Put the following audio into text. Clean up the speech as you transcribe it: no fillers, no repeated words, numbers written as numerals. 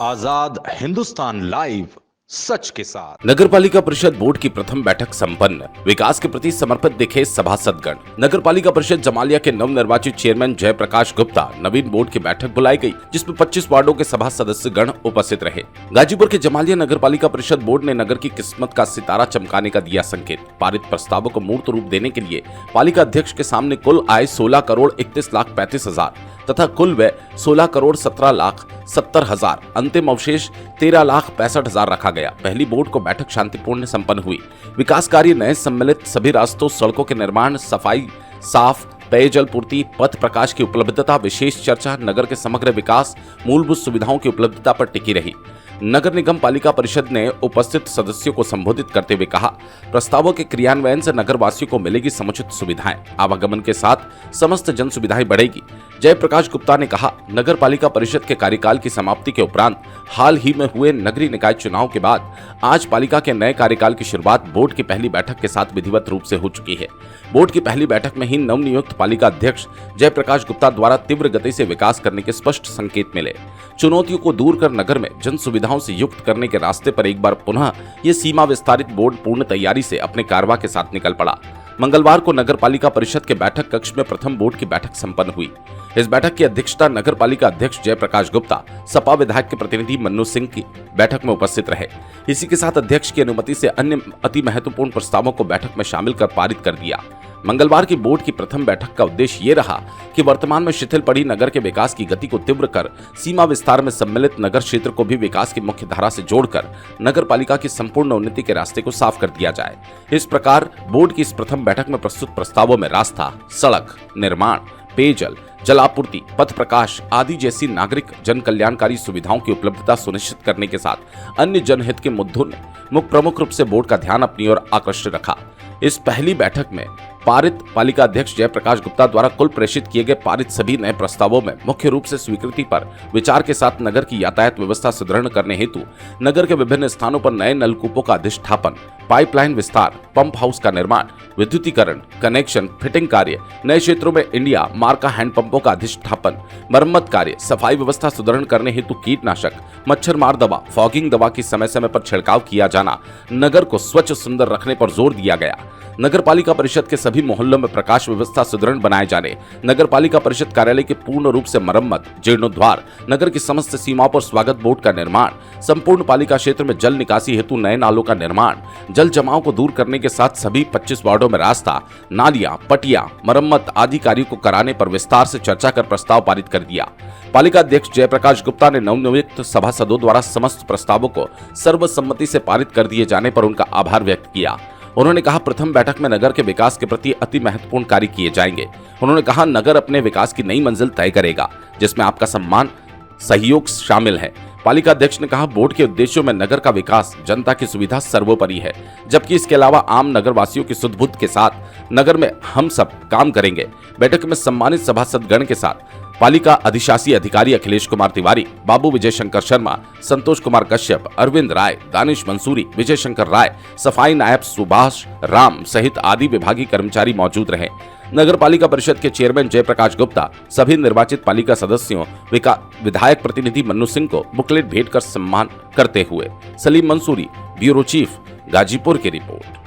आजाद Hindustan live, सच के साथ। नगर पालिका परिषद बोर्ड की प्रथम बैठक संपन्न। विकास के प्रति समर्पित दिखे सभासदगण। नगर पालिका परिषद जमालिया के नवनिर्वाचित चेयरमैन जयप्रकाश गुप्ता नवीन बोर्ड की बैठक बुलाई गई, जिसमें 25 वार्डों के सभा सदस्यगण उपस्थित रहे। गाजीपुर के जमालिया नगर पालिका परिषद बोर्ड ने नगर की किस्मत का सितारा चमकाने का दिया संकेत। पारित प्रस्तावों को मूर्त रूप देने के लिए पालिका अध्यक्ष के सामने कुल आय 16 करोड़ 31 लाख 35 हजार तथा कुल व्यय 16 करोड़ 17 लाख 70 हजार, अंतिम अवशेष 13 लाख 65 हजार रखा गया। पहली बोर्ड को बैठक शांतिपूर्ण संपन्न हुई। विकास कार्य नए सम्मिलित सभी रास्तों, सड़कों के निर्माण, सफाई, साफ पेयजल पूर्ति, पथ प्रकाश की उपलब्धता, विशेष चर्चा नगर के समग्र विकास, मूलभूत सुविधाओं की उपलब्धता पर टिकी रही। नगर निगम पालिका परिषद ने उपस्थित सदस्यों को संबोधित करते हुए कहा, प्रस्तावों के क्रियान्वयन से नगर वासियों को मिलेगी समुचित सुविधाएं, आवागमन के साथ समस्त जन सुविधाएं बढ़ेगी। जयप्रकाश गुप्ता ने कहा, नगर पालिका परिषद के कार्यकाल की समाप्ति के उपरांत हाल ही में हुए नगरीय निकाय चुनाव के बाद आज पालिका के नए कार्यकाल की शुरुआत बोर्ड की पहली बैठक के साथ विधिवत रूप से हो चुकी है। बोर्ड की पहली बैठक में ही नवनियुक्त पालिका अध्यक्ष जयप्रकाश गुप्ता द्वारा तीव्र गति से विकास करने के स्पष्ट संकेत मिले। चुनौतियों को दूर कर नगर में जन सुविधाओं से युक्त करने के रास्ते पर एक बार पुनः ये सीमा विस्तारित बोर्ड पूर्ण तैयारी से अपने कारवा के साथ निकल पड़ा। मंगलवार को नगर पालिका परिषद के बैठक कक्ष में प्रथम बोर्ड की बैठक संपन्न हुई। इस बैठक की अध्यक्षता नगर पालिका अध्यक्ष जयप्रकाश गुप्ता, सपा विधायक के प्रतिनिधि मन्नू सिंह की बैठक में उपस्थित रहे। इसी के साथ अध्यक्ष की अनुमति से अन्य अति महत्वपूर्ण प्रस्तावों को बैठक में शामिल कर पारित कर दिया। मंगलवार की बोर्ड की प्रथम बैठक का उद्देश्य ये रहा कि वर्तमान में शिथिल पड़ी नगर के विकास की गति को तीव्र कर सीमा विस्तार में सम्मिलित नगर क्षेत्र को भी विकास की मुख्य धारा से जोड़कर नगर पालिका की संपूर्ण उन्नति के रास्ते को साफ कर दिया जाए। इस प्रकार बोर्ड की इस प्रथम बैठक में प्रस्तुत प्रस्तावों में रास्ता, सड़क निर्माण, पेयजल, जलापूर्ति, पथ प्रकाश आदि जैसी नागरिक जन कल्याणकारी सुविधाओं की उपलब्धता सुनिश्चित करने के साथ अन्य जनहित के मुद्दों ने प्रमुख रूप से बोर्ड का ध्यान अपनी ओर आकृष्ट रखा। इस पहली बैठक में पारित पालिका अध्यक्ष जयप्रकाश गुप्ता द्वारा कुल प्रेषित किए गए पारित सभी नए प्रस्तावों में मुख्य रूप से स्वीकृति पर विचार के साथ नगर की यातायात व्यवस्था सुदृढ़ करने हेतु नगर के विभिन्न स्थानों पर नए नलकूपों का अधिष्ठापन, पाइपलाइन विस्तार, पंप हाउस का निर्माण, विद्युतीकरण, कनेक्शन, फिटिंग कार्य, नए क्षेत्रों में इंडिया मार्का हैंडपंपों का अधिष्ठापन, मरम्मत कार्य, सफाई व्यवस्था सुदृढ़ करने हेतु कीटनाशक, मच्छर मार दवा, फॉगिंग दवा की समय समय पर छिड़काव किया जाना, नगर को स्वच्छ सुंदर रखने पर जोर दिया गया। नगर पालिका परिषद के सभी मोहल्लों में प्रकाश व्यवस्था सुदृढ़ बनाए जाने, नगर पालिका परिषद कार्यालय की पूर्ण रूप से मरम्मत, जीर्णोद्धार, नगर की समस्त सीमाओं पर स्वागत बोर्ड का निर्माण, संपूर्ण पालिका क्षेत्र में जल निकासी हेतु नए नालों का निर्माण, जल जमाव को दूर करने के साथ सभी 25 वार्डों में रास्ता, नालियां, पटिया, मरम्मत आदि कार्यों को कराने पर विस्तार से चर्चा कर प्रस्ताव पारित कर दिया। पालिका अध्यक्ष जयप्रकाश गुप्ता ने नवनियुक्त सभासदों द्वारा समस्त प्रस्तावों को सर्वसम्मति से पारित कर दिए जाने पर उनका आभार व्यक्त किया। उन्होंने कहा, प्रथम बैठक में नगर के विकास के प्रति अति महत्वपूर्ण कार्य किए जाएंगे। उन्होंने कहा, नगर अपने विकास की नई मंजिल तय करेगा, जिसमें आपका सम्मान सहयोग शामिल है। पालिका अध्यक्ष ने कहा, बोर्ड के उद्देश्यों में नगर का विकास, जनता की सुविधा सर्वोपरि है, जबकि इसके अलावा आम नगर वासियों की सुध बुध के साथ नगर में हम सब काम करेंगे। बैठक में सम्मानित सभासदगण के साथ पालिका अधिशासी अधिकारी अखिलेश कुमार तिवारी, बाबू विजय शंकर शर्मा, संतोष कुमार कश्यप, अरविंद राय, दानिश मंसूरी, विजय शंकर राय, सफाई नायब सुभाष राम सहित आदि विभागीय कर्मचारी मौजूद रहे। नगर पालिका परिषद के चेयरमैन जयप्रकाश गुप्ता सभी निर्वाचित पालिका सदस्यों, विधायक प्रतिनिधि मन्नू सिंह को बुकलेट भेंट कर सम्मान करते हुए। सलीम मंसूरी, ब्यूरो चीफ, गाजीपुर की रिपोर्ट।